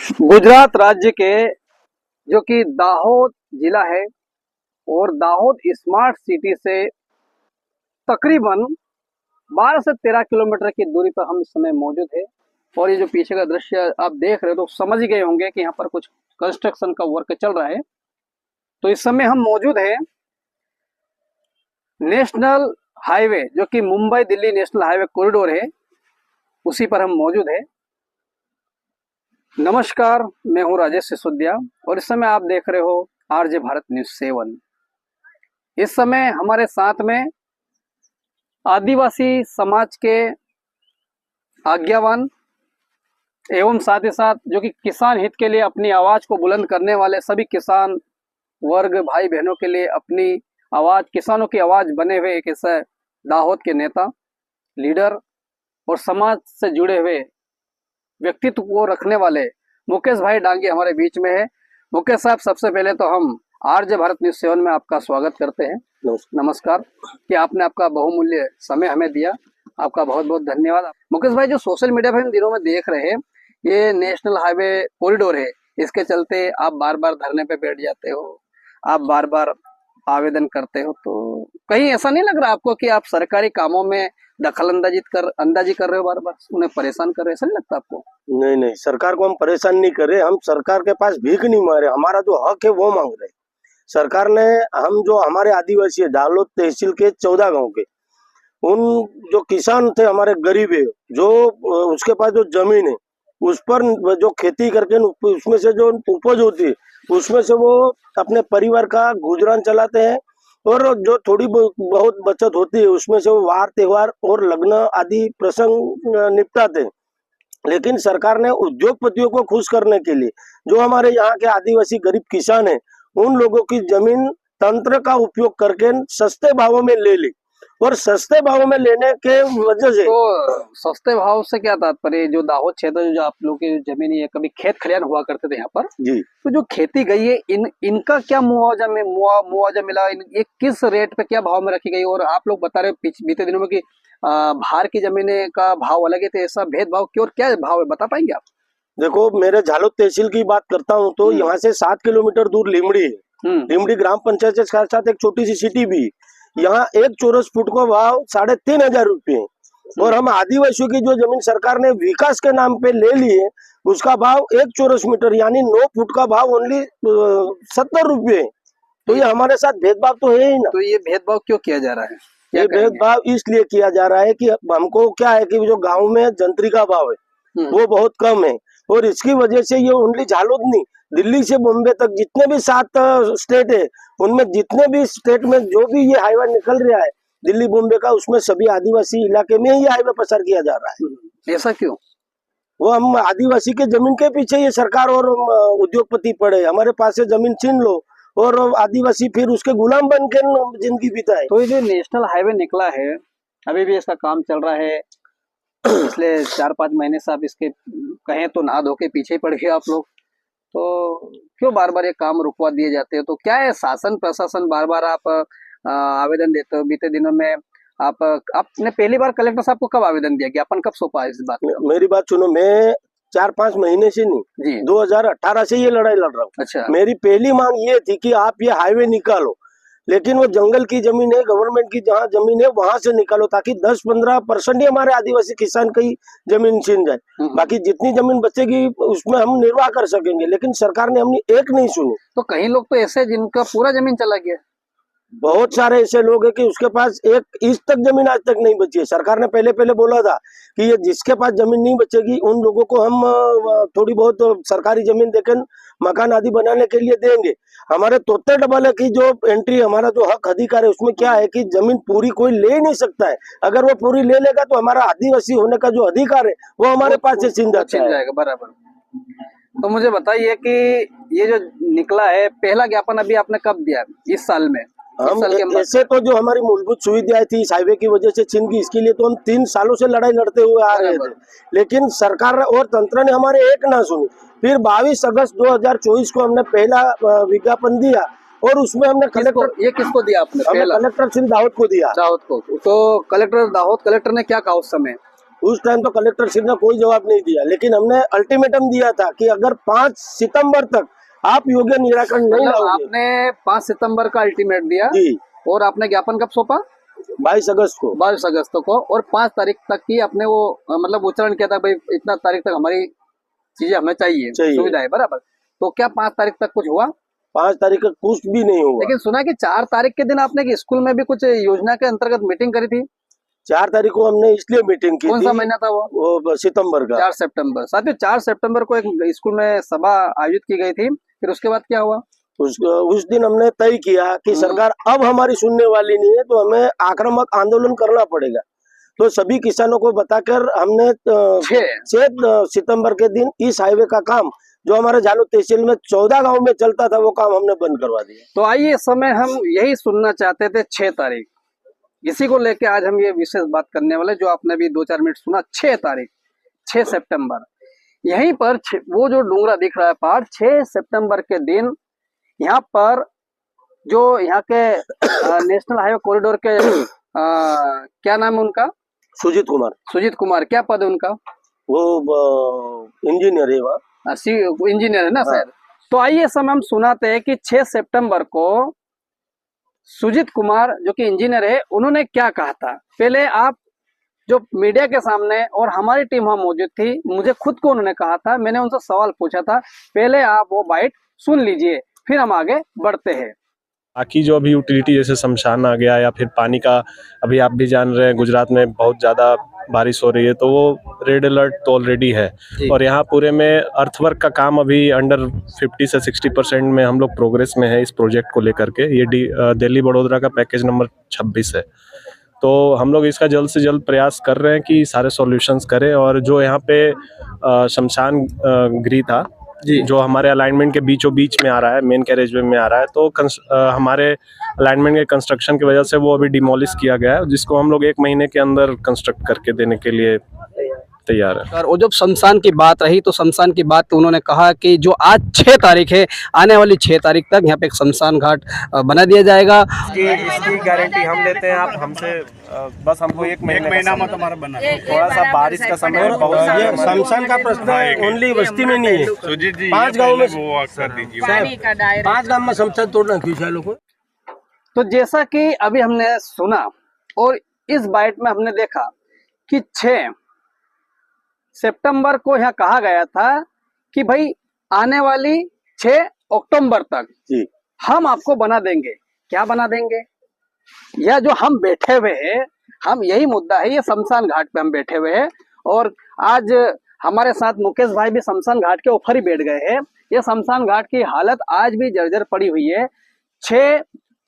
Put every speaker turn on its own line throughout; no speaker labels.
गुजरात राज्य के जो कि दाहोद जिला है और दाहोद स्मार्ट सिटी से तकरीबन 12 से 13 किलोमीटर की दूरी पर हम इस समय मौजूद है। और ये जो पीछे का दृश्य आप देख रहे हो तो समझ ही गए होंगे कि यहाँ पर कुछ कंस्ट्रक्शन का वर्क चल रहा है। तो इस समय हम मौजूद है नेशनल हाईवे जो कि Mumbai Delhi national highway corridor है, उसी पर हम मौजूद है। नमस्कार, मैं हूं राजेश सिसोदिया और इस समय आप देख रहे हो आरजे भारत न्यूज 7। इस समय हमारे साथ में आदिवासी समाज के आज्ञावान एवं साथ ही साथ जो कि किसान हित के लिए अपनी आवाज को बुलंद करने वाले सभी किसान वर्ग भाई बहनों के लिए अपनी आवाज, किसानों की आवाज बने हुए एक ऐसा दाहोद के नेता, लीडर और समाज से जुड़े हुए व्यक्तित्व को रखने वाले मुकेश भाई डांगे हमारे बीच में है। मुकेश साहब, सबसे पहले तो हम आरजे भारत न्यूज 7 में आपका स्वागत करते हैं। नमस्कार कि आपने आपका बहुमूल्य समय हमें दिया, आपका बहुत बहुत धन्यवाद। मुकेश भाई, जो सोशल मीडिया पर इन दिनों में देख रहे हैं, ये नेशनल हाईवे कॉरिडोर है, इसके चलते आप बार बार धरने पे बैठ जाते हो, आप बार बार आवेदन करते हो, तो कहीं ऐसा नहीं लग रहा आपको कि आप सरकारी कामों में दखल अंदाजी कर रहे हो, बार बार उन्हें परेशान कर रहे हो? ऐसा नहीं लगता आपको?
नहीं नहीं, सरकार को हम परेशान नहीं कर रहे। हम सरकार के पास भीख नहीं मांग रहे, हमारा जो हक है वो मांग रहे। सरकार ने हम जो हमारे आदिवासी है जालोद तहसील के 14 गांव के उन जो किसान थे हमारे गरीब है, जो उसके पास जो जमीन है उस पर जो खेती करके उसमें से जो उपज होती है उसमें से वो अपने परिवार का गुजरान चलाते हैं। और जो थोड़ी बहुत बचत होती है उसमें से वो वार त्योहार और लग्न आदि प्रसंग निपटाते हैं। लेकिन सरकार ने उद्योगपतियों को खुश करने के लिए जो हमारे यहाँ के आदिवासी गरीब किसान हैं उन लोगों की जमीन तंत्र का उपयोग करके सस्ते भावों में ले ली। और सस्ते भावों में लेने के वजह से
तो सस्ते भाव से क्या तात्पर्य? जो दाहोद क्षेत्र जो आप लोग की जमीन है, कभी खेत खलियान हुआ करते थे यहाँ पर
जी,
तो जो खेती गई है इनका क्या मुआवजा मिला? ये किस रेट पे क्या भाव में रखी गई? और आप लोग बता रहे हो बीते दिनों में कि बाहर की जमीन का भाव अलग है, तो ऐसा भेदभाव क्यों और क्या भाव है, बता पाएंगे आप?
देखो, मेरे झालोद तहसील की बात करता हूँ तो यहाँ से 7 किलोमीटर दूर लिमड़ी है। लिमड़ी ग्राम पंचायत के साथ साथ एक छोटी सी सिटी भी है। यहाँ 1 चौरस फुट का भाव 3,500 रुपये है। और हम आदिवासियों की जो जमीन सरकार ने विकास के नाम पे ले ली है उसका भाव 1 चौरस मीटर यानी 9 फुट का भाव ओनली 70 रुपये है। तो ये हमारे साथ भेदभाव तो है ही ना।
तो ये भेदभाव क्यों किया जा रहा है?
ये भेदभाव इसलिए किया जा रहा है कि हमको क्या है कि जो गाँव में जंतरी का भाव है वो बहुत कम है। और इसकी वजह से ये ओनली झालोद नहीं, दिल्ली से बॉम्बे तक जितने भी 7 स्टेट है उनमें जितने भी स्टेट में जो भी ये हाईवे निकल रहा है दिल्ली बॉम्बे का, उसमें सभी आदिवासी इलाके में ही हाईवे पसार किया जा रहा है।
ऐसा क्यों? वो
हम आदिवासी के जमीन के पीछे ये सरकार और उद्योगपति पड़े। हमारे पास से जमीन छीन लो और आदिवासी फिर उसके गुलाम बन के जिंदगी बिताए।
तो ये जो नेशनल हाईवे निकला है, अभी भी इसका काम चल रहा है, पिछले 4-5 महीने से आप इसके कहें तो नहा धो के पीछे ही पड़ गए आप लोग, तो क्यों बार बार ये काम रुकवा दिए जाते हो? तो क्या है, शासन प्रशासन बार बार आप आवेदन देते हो? बीते दिनों में आपने पहली बार कलेक्टर साहब को कब आवेदन दिया, ज्ञापन कब सौंपा इस बात में?
मेरी बात सुनो, मैं 4-5 महीने से नहीं, 2018 से ये लड़ाई लड़ रहा हूँ।
अच्छा।
मेरी पहली मांग ये थी कि आप ये हाईवे निकालो, लेकिन वो जंगल की जमीन है, गवर्नमेंट की जहाँ जमीन है वहां से निकालो ताकि 10-15% ही हमारे आदिवासी किसान की जमीन छीन जाए। बाकी जितनी जमीन बचेगी उसमें हम निर्वाह कर सकेंगे। लेकिन सरकार ने अपनी एक नहीं सुनी।
तो कई लोग तो ऐसे जिनका पूरा जमीन चला गया,
बहुत सारे ऐसे लोग हैं कि उसके पास 1 इंच तक जमीन आज तक नहीं बची है। सरकार ने पहले बोला था कि ये जिसके पास जमीन नहीं बचेगी उन लोगों को हम थोड़ी बहुत सरकारी जमीन देकर मकान आदि बनाने के लिए देंगे। हमारे तोते डबल की जो एंट्री, हमारा जो हक अधिकार है उसमें क्या है कि जमीन पूरी कोई ले नहीं सकता है। अगर वो पूरी ले लेगा तो हमारा आदिवासी होने का जो अधिकार है वो हमारे पास से छीन
जाएगा। बराबर। तो मुझे बताइए कि ये जो निकला है पहला ज्ञापन अभी आपने कब दिया? इस साल में?
हम ऐसे तो जो हमारी मूलभूत सुविधाएं थी इस हाईवे की वजह से छीन गई, इसके लिए तो हम 3 सालों से लड़ाई लड़ते हुए आ रहे थे। लेकिन सरकार और तंत्र ने हमारे एक ना सुनी। फिर 22 अगस्त 2024 को हमने पहला विज्ञापन दिया और उसमें हमने
किसको दिया आपने?
कलेक्टर श्री दाहोद को दिया।
दाहोद को। तो कलेक्टर ने क्या कहा उस समय?
उस टाइम तो कलेक्टर श्री ने कोई जवाब नहीं दिया, लेकिन हमने अल्टीमेटम दिया था कि अगर 5 सितंबर तक आप योग्य निराकरण नहीं
मतलब
लाओगे।
आपने 5 सितंबर का अल्टीमेट दिया
जी,
और आपने ज्ञापन कब सौंपा?
22 अगस्त को।
22 अगस्त को, और 5 तारीख तक की आपने वो मतलब उच्चारण किया था भाई इतना तारीख तक हमारी चीजें हमें चाहिए। सुविधाएं, बराबर। तो क्या 5 तारीख तक कुछ हुआ?
5 तारीख का कुछ भी नहीं हुआ।
लेकिन सुना कि 4 तारीख के दिन आपने कि स्कूल में भी कुछ योजना के अंतर्गत मीटिंग करी थी।
4 तारीख को हमने इसलिए मीटिंग की
कौन
थी,
सा महीना था वो?
सितंबर का।
4 सितंबर। साथियों, 4 सितंबर को एक स्कूल में सभा आयोजित की गई थी। फिर उसके बाद क्या हुआ?
उस दिन हमने तय किया कि सरकार अब हमारी सुनने वाली नहीं है, तो हमें आक्रामक आंदोलन करना पड़ेगा। तो सभी किसानों को बताकर हमने 6 सितंबर के दिन इस हाईवे का काम जो हमारे झालोद तहसील में 14 गांव में चलता था, वो काम हमने बंद करवा दिया।
तो आइए, इस समय हम यही सुनना चाहते थे। 6 तारीख, इसी को लेके आज हम ये विशेष बात करने वाले, जो आपने भी 2-4 मिनट सुना। 6 तारीख, 6 सितंबर, यहीं पर वो जो डूंगरा दिख रहा है पहाड़, 6 सितंबर के दिन यहाँ पर जो यहाँ के नेशनल हाईवे कॉरिडोर के क्या नाम है उनका?
सुजीत कुमार।
सुजीत कुमार, क्या पद है उनका?
वो इंजीनियर है वहाँ,
इंजीनियर है ना शायद। तो आइए, इस समय हम सुनाते हैं कि 6 सितंबर को सुजीत कुमार जो कि इंजीनियर है, उन्होंने क्या कहा था। पहले आप जो मीडिया के सामने और हमारी टीम वहां मौजूद थी, मुझे खुद को उन्होंने कहा था, मैंने उनसे सवाल पूछा था। पहले आप वो बाइट सुन लीजिए, फिर हम आगे बढ़ते हैं।
बाकी जो अभी यूटिलिटी जैसे शमशान आ गया, या फिर पानी का, अभी आप भी जान रहे हैं गुजरात में बहुत ज़्यादा बारिश हो रही है, तो वो रेड अलर्ट तो ऑलरेडी है। और यहाँ पूरे में अर्थवर्क का काम अभी अंडर 50 से 60% में हम लोग प्रोग्रेस में है इस प्रोजेक्ट को लेकर के। ये दिल्ली बड़ोदरा का पैकेज नंबर 26 है। तो हम लोग इसका जल्द से जल्द प्रयास कर रहे हैं कि सारे सॉल्यूशंस करें। और जो यहाँ पे शमशान गृह था, जो हमारे अलाइनमेंट के बीचों बीच में आ रहा है, मेन कैरेजवे में आ रहा है, तो हमारे अलाइनमेंट के कंस्ट्रक्शन की वजह से वो अभी डिमोलिश किया गया है, जिसको हम लोग 1 महीने के अंदर कंस्ट्रक्ट करके देने के लिए तैयार है।
और जब शमशान की बात रही, तो शमशान की बात तो उन्होंने कहा कि जो आज 6 तारीख है, आने वाली 6 तारीख तक यहाँ पे एक शमशान घाट बना दिया जाएगा।
इसकी गारंटी हम देते हैं, आप हमसे बस हमको 1 महीना में तुम्हारा बना। थोड़ा सा बारिश का समय बहुत,
शमशान का प्रश्न ओनली बस्ती में नहीं है, 5 गाँव में, 5 गाँव में शमशान तोड़ना क्यों लोग।
तो जैसा कि अभी हमने सुना और इस बाइट में हमने देखा कि 6 सितंबर को यहाँ कहा गया था कि भाई आने वाली 6 अक्टूबर तक हम आपको बना देंगे। क्या बना देंगे? यह जो हम बैठे हुए हैं, हम यही मुद्दा है, ये शमशान घाट पे हम बैठे हुए हैं। और आज हमारे साथ मुकेश भाई भी शमशान घाट के ऊपर ही बैठ गए हैं। ये शमशान घाट की हालत आज भी जर्जर पड़ी हुई है। 6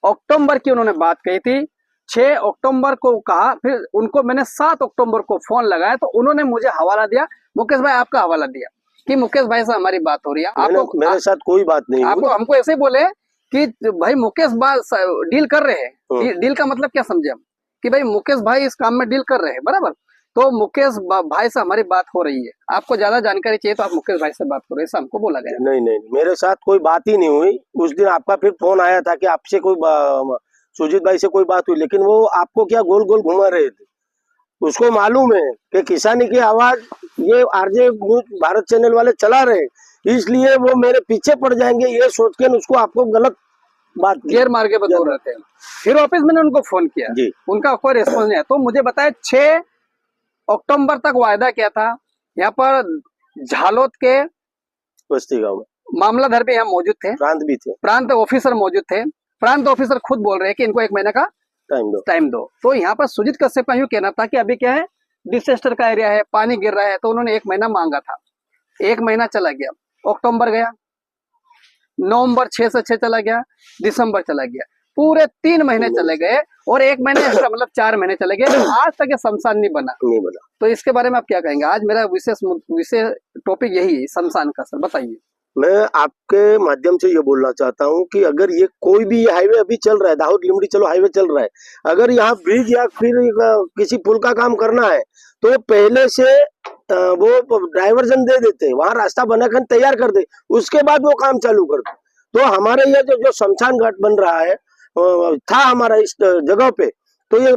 अक्टूबर की उन्होंने बात कही थी, 6 अक्टूबर को कहा, फिर उनको मैंने 7 अक्टूबर को फोन लगाया, तो उन्होंने मुझे हवाला दिया, मुकेश भाई आपका हवाला दिया कि मुकेश भाई से हमारी बात हो रही है। आपको
मेरे साथ कोई बात नहीं,
आपको हमको ऐसे ही बोले कि भाई मुकेश भाई डील कर रहे हैं। डील का मतलब क्या समझे हम, कि भाई मुकेश भाई इस काम में डील कर रहे हैं, बराबर। तो मुकेश भाई से हमारी बात हो रही है, आपको ज्यादा जानकारी चाहिए तो आप मुकेश भाई से बात करो, ऐसा हमको बोला गया।
नहीं, मेरे साथ कोई बात ही नहीं हुई। उस दिन आपका फिर फोन आया था कि आपसे कोई सुजीत भाई से कोई बात हुई, लेकिन वो आपको क्या गोल गोल घुमा रहे थे। उसको मालूम है कि किसानी की आवाज ये आरजे भारत चैनल वाले चला रहे, इसलिए वो मेरे पीछे पड़ जाएंगे, ये सोच के उसको आपको गलत बात
गैर मार्ग बता रहे थे। फिर वापस मैंने उनको फोन किया, उनका कोई रिस्पॉन्स नहीं आया। तो मुझे बताया 6 अक्टूबर तक वायदा किया था। यहाँ पर झालोद के
बस्ती गाँव में
मामलाधर भी यहाँ मौजूद थे,
प्रांत भी थे,
प्रांत ऑफिसर मौजूद थे। प्रांत ऑफिसर खुद बोल रहे हैं कि इनको 1 महीने का टाइम दो। तो यहाँ पर सुजीत कश्यप का यूँ कहना था कि अभी क्या है, डिसेस्टर का एरिया है, पानी गिर रहा है, तो उन्होंने 1 महीना मांगा था। 1 महीना चला गया, अक्टूबर गया, नवंबर 6 से 6 चला गया, दिसंबर चला गया, पूरे 3 महीने चले गए और 1 महीने एक्स्ट्रा मतलब 4 महीने चले गए। आज तक ये शमशान नहीं बना। तो इसके बारे में आप क्या कहेंगे? आज मेरा विशेष टॉपिक यही है, शमशान का। सर बताइए।
मैं आपके माध्यम से ये बोलना चाहता हूँ कि अगर ये कोई भी ये हाईवे अभी चल रहा है, दाहोद लिमड़ी चलो हाईवे चल रहा है, अगर यहाँ ब्रिज या फिर किसी पुल का काम करना है तो पहले से वो डाइवर्जन दे देते, वहां रास्ता बनाकर तैयार कर दे, उसके बाद वो काम चालू कर दे। तो हमारे ये जो शमशान घाट बन रहा है था हमारा इस जगह पे, तो ये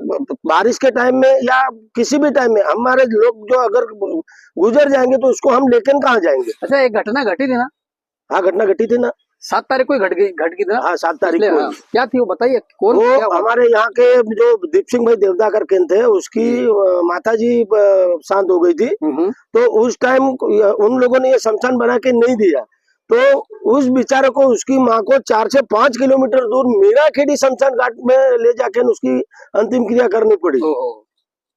बारिश के टाइम में या किसी भी टाइम में हमारे लोग जो अगर गुजर जाएंगे तो उसको हम लेकर कहाँ जाएंगे।
अच्छा, एक घटना घटी थी ना,
हाँ घटना घटी थी ना,
7 तारीख को ही घट गई थी ना।
हाँ 7 तारीख
इसलिए,
को।
हाँ, क्या थी वो बताइए, कौन
वो
क्या हुआ?
हमारे यहाँ के जो दीप सिंह भाई देवदाकर के थे, उसकी माता जी शांत हो गई थी। तो उस टाइम उन लोगों ने ये शमशान बना के नहीं दिया, तो उस बेचारे को, उसकी माँ को 4 से 5 किलोमीटर दूर मीराखेड़ी शमशान घाट में ले जाके उसकी अंतिम क्रिया करनी पड़ी।
ओहो,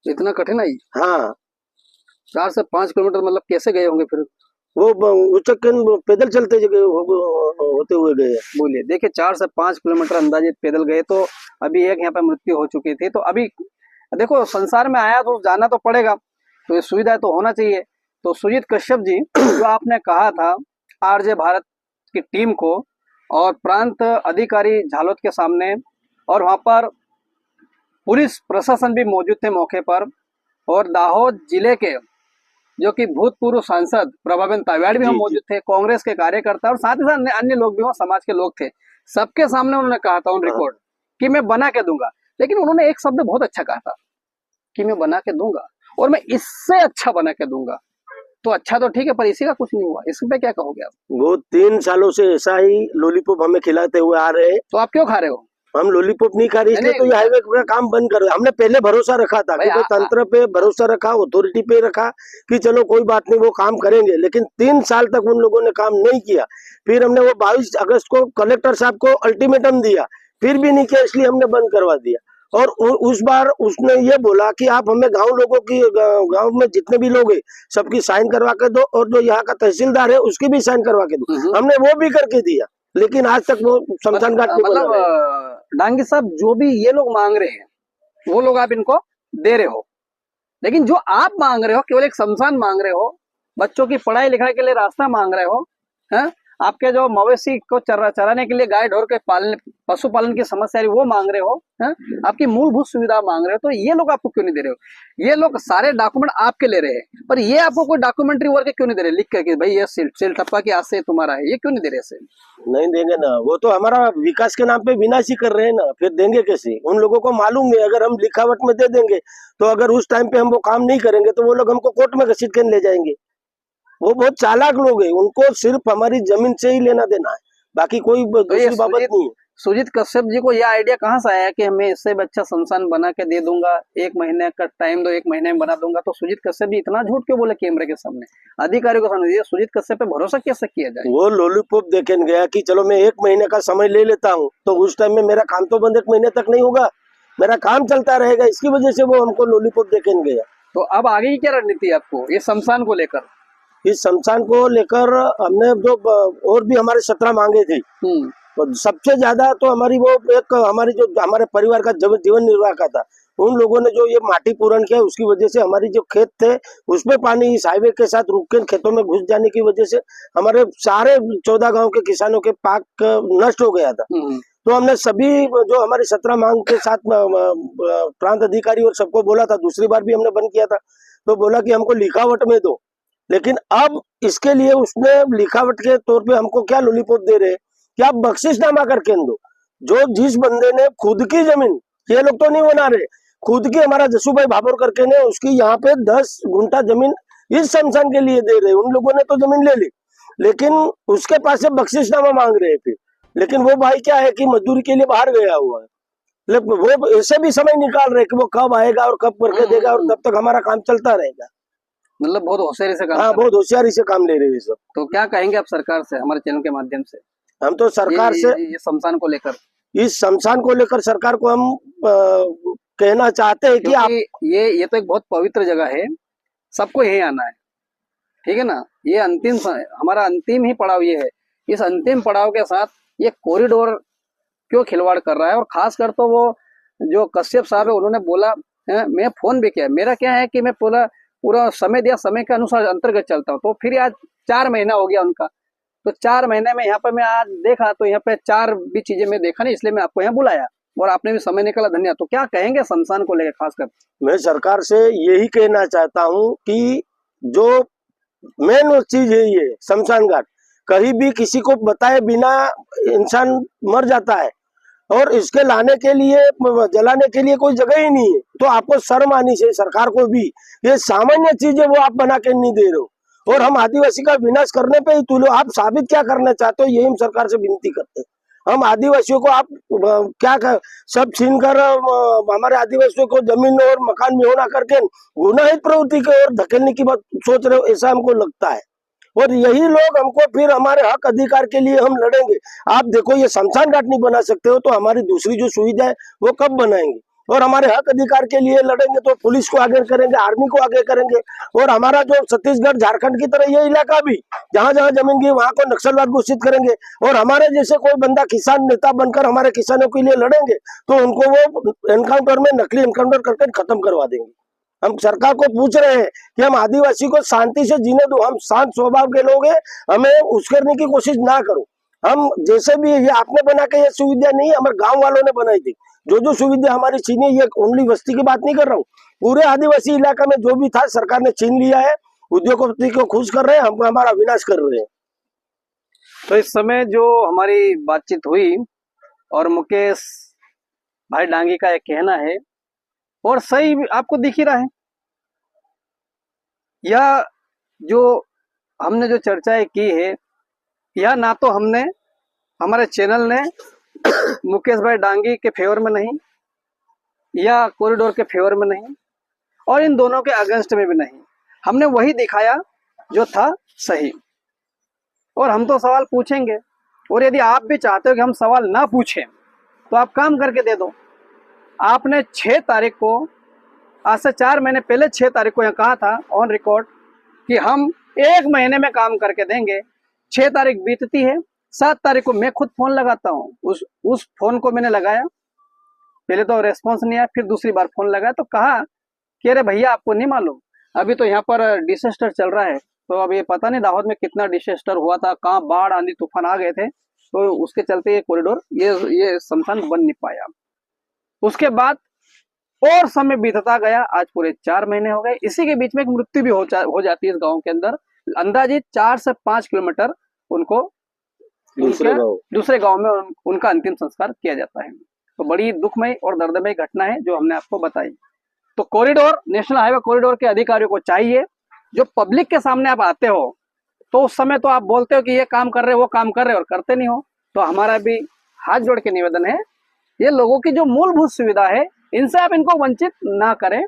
इतना कठिन है।
हाँ
4 से 5 किलोमीटर, मतलब कैसे गए होंगे फिर?
वो उचक्कन पैदल चलते होते हुए गए।
बोलिए, देखिए 4 से 5 किलोमीटर अंदाजित पैदल गए, तो अभी एक यहाँ पे मृत्यु हो चुकी थी। तो अभी देखो, संसार में आया तो जाना तो पड़ेगा, तो ये सुविधा तो होना चाहिए। तो सुजीत कश्यप जी, जो आपने कहा था आरजे भारत की टीम को और प्रांत अधिकारी झालोद के सामने, और वहां पर पुलिस प्रशासन भी मौजूद थे मौके पर, और दाहोद जिले के जो कि भूतपूर्व सांसद प्रभाबेन तावियाड़ भी हम मौजूद थे, कांग्रेस के कार्यकर्ता और साथ ही साथ अन्य लोग भी वहाँ समाज के लोग थे। सबके सामने उन्होंने कहा था ऑन रिकॉर्ड कि मैं बना के दूंगा, लेकिन उन्होंने एक शब्द बहुत अच्छा कहा था कि मैं बना के दूंगा और मैं इससे अच्छा बना के दूंगा। तो अच्छा तो ठीक है, पर इसी का कुछ नहीं हुआ। इस पे क्या कहोगे आप?
वो 3 सालों से ऐसा ही लॉलीपॉप हमें खिलाते हुए आ रहे हैं।
तो आप क्यों खा रहे हो?
हम लॉलीपॉप नहीं खा रहे, इसलिए तो ये हाईवे का काम बंद कर रहे। हमने पहले भरोसा रखा था कि भाई तंत्र पे भरोसा रखा, अथॉरिटी पे रखा कि चलो कोई बात नहीं वो काम करेंगे, लेकिन 3 साल तक उन लोगों ने काम नहीं किया। फिर हमने वो 22 अगस्त को कलेक्टर साहब को अल्टीमेटम दिया, फिर भी नहीं किया, इसलिए हमने बंद करवा दिया। और उस बार उसने ये बोला कि आप हमें गांव लोगों की, गांव में जितने भी लोग हैं सबकी साइन करवा के दो, और जो यहाँ का तहसीलदार है उसकी भी साइन करवा के दो। हमने वो भी करके दिया, लेकिन आज तक वो शमशान घाट
मतलब डांगी साहब, जो भी ये लोग मांग रहे हैं वो लोग आप इनको दे रहे हो, लेकिन जो आप मांग रहे हो केवल एक शमशान मांग रहे हो, बच्चों की पढ़ाई लिखाई के लिए रास्ता मांग रहे हो, हैं? आपके जो मवेशी को चराने के लिए गाय ढोर के पालने, पशुपालन की समस्या है वो मांग रहे हो, हैं? आपकी मूलभूत सुविधा मांग रहे हो, तो ये लोग आपको क्यों नहीं दे रहे हो? ये लोग सारे डॉक्यूमेंट आपके ले रहे हैं, पर ये आपको कोई डॉक्यूमेंट्री वर्क क्यों नहीं दे रहे लिख करके, भाई ये सेल टप्पा की आज से तुम्हारा है, ये क्यों नहीं दे रहे?
नहीं देंगे ना, वो तो हमारा विकास के नाम पे विनाश ही कर रहे हैं ना, फिर देंगे कैसे? उन लोगों को मालूम है अगर हम लिखावट में दे देंगे तो अगर उस टाइम पे हम वो काम नहीं करेंगे तो वो लोग हमको कोर्ट में घसीट कर ले जाएंगे। वो बहुत चालाक लोग हैं, उनको सिर्फ हमारी जमीन से ही लेना देना है, बाकी कोई दूसरी बाबत नहीं है।
सुजीत कश्यप जी को यह आइडिया कहाँ से आया कि मैं इससे अच्छा शमशान बना के दे दूंगा, 1 महीने का टाइम दो, 1 महीने में बना दूंगा? तो सुजीत कश्यप जी इतना झूठ क्यों बोले कैमरे के सामने, अधिकारियों के सामने? सुजीत कश्यप पे भरोसा कैसे किया जाए?
वो लॉलीपॉप देखे गया कि चलो मैं 1 महीने का समय ले लेता हूँ, तो उस टाइम में मेरा काम तो बंद 1 महीने तक नहीं होगा, मेरा काम चलता रहेगा, इसकी वजह से वो हमको लॉलीपॉप देखे गया।
तो अब आगे की क्या रणनीति है आपको ये शमशान को लेकर?
इस शमशान को लेकर हमने जो और भी हमारे 17 मांगे थी, तो सबसे ज्यादा तो हमारी वो एक हमारी जो हमारे परिवार का जीवन निर्वाह का था, उन लोगों ने जो ये माटी पूरण किया उसकी वजह से हमारी जो खेत थे उसमें पानी इस हाईवे के साथ रुक के खेतों में घुस जाने की वजह से हमारे सारे 14 गांव के किसानों के पाक नष्ट हो गया था। तो हमने सभी जो हमारी 17 मांग के साथ प्रांत अधिकारी और सबको बोला था, दूसरी बार भी हमने बंद किया था, तो बोला कि हमको लिखावट में दो, लेकिन अब इसके लिए उसने लिखावट के तौर पे हमको क्या लॉलीपॉप दे रहे हैं कि आप बख्शिशनामा करके दो। जो जिस बंदे ने खुद की जमीन, ये लोग तो नहीं बना रहे, खुद की, हमारा जसूभाई भाभोर करके ने उसकी यहाँ पे 10 गुंठा जमीन इस शमशान के लिए दे रहे, उन लोगों ने तो जमीन ले ली, लेकिन उसके पास से बख्शिशनामा मांग रहे हैं फिर। लेकिन वो भाई क्या है कि मजदूरी के लिए बाहर गया हुआ है, वो ऐसे भी समय निकाल रहे कि वो कब आएगा और कब करके देगा, और तब तक हमारा काम चलता रहेगा।
मतलब बहुत होशियारी से काम।
हाँ, बहुत होशियारी से काम ले रहे हैं सब।
तो क्या कहेंगे आप सरकार से, हमारे चैनल के माध्यम से?
हम तो सरकार से
ये शमशान को लेकर,
इस शमशान को लेकर सरकार को हम कहना चाहते हैं कि आप,
ये तो एक बहुत पवित्र जगह है, सबको यही आना है, ठीक है ना? ये अंतिम हमारा अंतिम ही पड़ाव ये है, इस अंतिम पड़ाव के साथ ये कॉरिडोर क्यों खिलवाड़ कर रहा है? और खासकर तो वो जो कश्यप साहब है उन्होंने बोला, मैं फोन भी किया, मेरा क्या है कि मैं पूरा समय दिया, समय के अनुसार अंतर्गत चलता हूँ, तो फिर आज 4 महीना हो गया उनका, तो 4 महीने में यहाँ पर मैं आज देखा तो यहाँ पे 4 भी चीजें मैं देखा नहीं, इसलिए मैं आपको यहाँ बुलाया और आपने भी समय निकाला, धन्यवाद। तो क्या कहेंगे शमशान को लेकर खासकर? मैं
सरकार से यही कहना चाहता हूँ कि जो मेन चीज है ये शमशान घाट, कहीं भी किसी को बताए बिना इंसान मर जाता है, और इसके लाने के लिए जलाने के लिए कोई जगह ही नहीं है। तो आपको शर्म आनी चाहिए सरकार को भी, ये सामान्य चीज है वो आप बना के नहीं दे रहे हो, और हम आदिवासी का विनाश करने पे ही तुलो। आप साबित क्या करना चाहते हो, यही हम सरकार से विनती करते हैं। हम आदिवासियों को आप क्या कर, सब छीन कर हमारे आदिवासियों को जमीन और मकान में करके गुनाहित प्रवृत्ति की ओर धकेलने की बात सोच रहे हो, ऐसा हमको लगता है। और यही लोग हमको फिर हमारे हक अधिकार के लिए हम लड़ेंगे। आप देखो ये शमशान घाट नहीं बना सकते हो, तो हमारी दूसरी जो सुविधा है वो कब बनाएंगे? और हमारे हक अधिकार के लिए लड़ेंगे तो पुलिस को आगे करेंगे, आर्मी को आगे करेंगे। और हमारा जो छत्तीसगढ़ झारखंड की तरह ये इलाका भी जहां जहां जमीन गई वहां को नक्सलवाद घोषित करेंगे। और हमारे जैसे कोई बंदा किसान नेता बनकर हमारे किसानों के लिए लड़ेंगे तो उनको वो एनकाउंटर में नकली एनकाउंटर करके खत्म करवा देंगे। हम सरकार को पूछ रहे हैं कि हम आदिवासी को शांति से जीने दो, हम शांत स्वभाव के लोग हैं, हमें उश्केरने की कोशिश ना करो। हम जैसे भी ये आपने बना के ये सुविधा नहीं है, हमारे गांव वालों ने बनाई थी। जो सुविधा हमारी छीनी, ये ओनली बस्ती की बात नहीं कर रहा हूँ, पूरे आदिवासी इलाका में जो भी था सरकार ने छीन लिया है। उद्योगपति को खुश कर रहे हैं, हमको हमारा विनाश कर रहे हैं।
तो इस समय जो हमारी बातचीत हुई और मुकेश भाई डांगी का एक कहना है और सही आपको दिख ही रहा है, यह जो हमने जो चर्चाएं की है, यह ना तो हमने हमारे चैनल ने मुकेश भाई डांगी के फेवर में नहीं, या कॉरिडोर के फेवर में नहीं, और इन दोनों के अगेंस्ट में भी नहीं। हमने वही दिखाया जो था सही, और हम तो सवाल पूछेंगे। और यदि आप भी चाहते हो कि हम सवाल ना पूछें तो आप काम करके दे दो। आपने 6 तारीख को, आज से 4 महीने पहले 6 तारीख को यह कहा था ऑन रिकॉर्ड कि हम 1 महीने में काम करके देंगे। 6 तारीख बीतती है, 7 तारीख को मैं खुद फोन लगाता हूँ। उस फोन को मैंने लगाया, पहले तो रेस्पॉन्स नहीं आया, फिर दूसरी बार फोन लगाया तो कहा कि अरे भैया आपको नहीं मालूम, अभी तो यहाँ पर डिसेस्टर चल रहा है। तो अब ये पता नहीं दाहोद में कितना डिसेस्टर हुआ था, कहाँ बाढ़ आंधी तूफान आ गए थे, तो उसके चलते ये कॉरिडोर ये शमशान बन नहीं पाया। उसके बाद और समय बीतता गया, आज पूरे 4 महीने हो गए। इसी के बीच में एक मृत्यु भी हो जाती है इस गांव के अंदर। अंदाजित 4 से 5 किलोमीटर उनको दूसरे गांव में उनका अंतिम संस्कार किया जाता है। तो बड़ी दुखमय और दर्दमय घटना है जो हमने आपको बताई। तो कॉरिडोर, नेशनल हाईवे कॉरिडोर के अधिकारियों को चाहिए, जो पब्लिक के सामने आप आते हो तो उस समय तो आप बोलते हो कि ये काम कर रहे, वो काम कर रहे, और करते नहीं हो। तो हमारा भी हाथ जोड़ के निवेदन है, ये लोगों की जो मूलभूत सुविधा है इनसे आप इनको वंचित ना करें,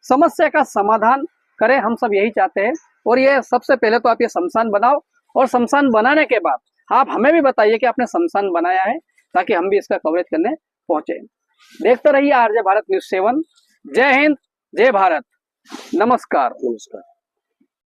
समस्या का समाधान करें, हम सब यही चाहते हैं। और ये सबसे पहले तो आप ये शमशान बनाओ, और शमशान बनाने के बाद आप हमें भी बताइए कि आपने शमशान बनाया है, ताकि हम भी इसका कवरेज करने पहुंचे। देखते रहिए आरजे भारत न्यूज़ 7। जय हिंद, जय भारत, नमस्कार।